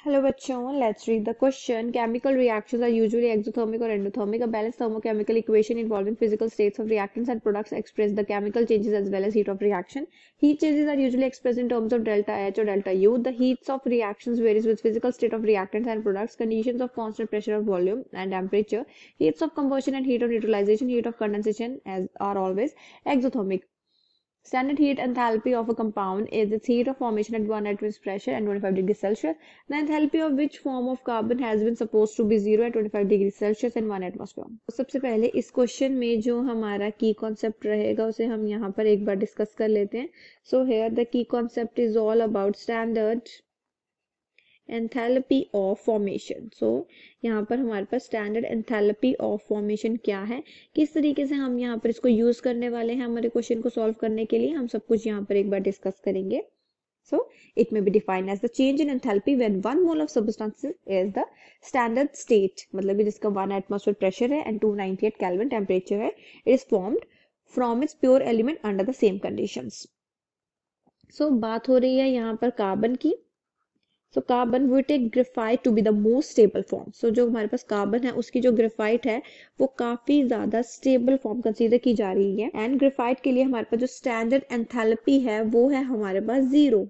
Hello बच्चों, let's read the question. Chemical reactions are usually exothermic or endothermic. A balanced thermochemical equation involving physical states of reactants and products express the chemical changes as well as heat of reaction. Heat changes are usually expressed in terms of delta H or delta U. The heats of reactions varies with physical state of reactants and products, conditions of constant pressure or volume and temperature. Heats of combustion and heat of neutralization, heat of condensation are always exothermic. Standard heat enthalpy of a compound is its heat of formation at 1 atmosphere pressure and 25 degrees Celsius. The enthalpy of which form of carbon has been supposed to be 0 at 25 degrees Celsius and 1 atmosphere. तो सबसे पहले इस question में जो हमारा की concept रहेगा उसे हम यहाँ पर एक बार डिस्कस कर लेते हैं. So here the key concept is all about standard enthalpy of formation. So यहाँ पर हमारे पास स्टैंडर्ड एंथैल्पी ऑफ फॉर्मेशन क्या है, किस तरीके से हम यहाँ पर इसको यूज करने वाले हैं हमारे क्वेश्चन को सॉल्व करने के लिए, हम सब कुछ यहाँ पर एक बार डिस्कस करेंगे. So it may be defined as the change in enthalpy when 1 mole of substance is the standard state, मतलब कि जिसका 1 atmosphere pressure है and 298 Kelvin temperature है, it is formed from its pure element under the same conditions. So बात हो रही है यहाँ पर कार्बन की. So carbon we take graphite to be the most stable form. So जो हमारे पास कार्बन है उसकी जो ग्रेफाइट है वो काफी ज्यादा स्टेबल फॉर्म कंसीडर की जा रही है. एंड ग्रेफाइट के लिए हमारे पास जो स्टैंडर्ड एंथैल्पी है वो है हमारे पास 0.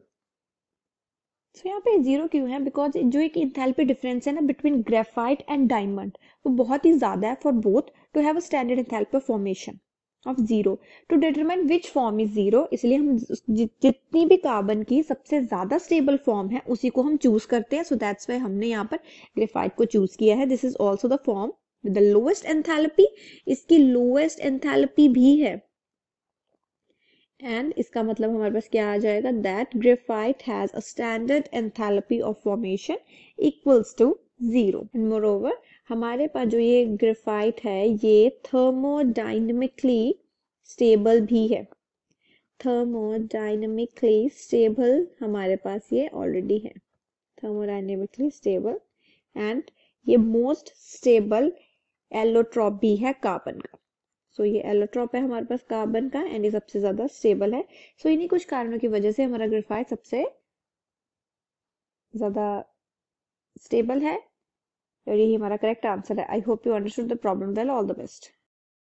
तो यहाँ पे 0 क्यों है? बिकॉज जो एक एंथैल्पी डिफरेंस है ना बिटवीन ग्रेफाइट एंड डायमंड वो बहुत ही ज्यादा है for both to have a standard enthalpy of formation of 0 to determine which form is 0. इसलिए हम जितनी भी कार्बन की सबसे ज्यादा स्टेबल फॉर्म है उसी को हम चूज करते हैं. सो दैट्स वाई हमने यहाँ पर ग्रेफाइट को चूज किया है. This is also the form with the lowest enthalpy. इसकी लोएस्ट एंथैल्पी भी है एंड इसका मतलब हमारे पास क्या आ जाएगा, that graphite has a standard enthalpy of formation equals to 0. And moreover हमारे पास जो ये ग्रेफाइट है ये थर्मोडायनेमिकली स्टेबल भी है. थर्मोडायनेमिकली स्टेबल हमारे पास ये ऑलरेडी है. थर्मोडायनेमिकली स्टेबल एंड ये मोस्ट स्टेबल एलोट्रॉप भी है कार्बन का. सो ये एलोट्रॉप है हमारे पास कार्बन का एंड ये सबसे ज्यादा स्टेबल है. सो इन्हीं कुछ कारणों की वजह से हमारा ग्रेफाइट सबसे ज्यादा स्टेबल है और यही हमारा करेक्ट आंसर है. I hope you understood the problem well. All the best.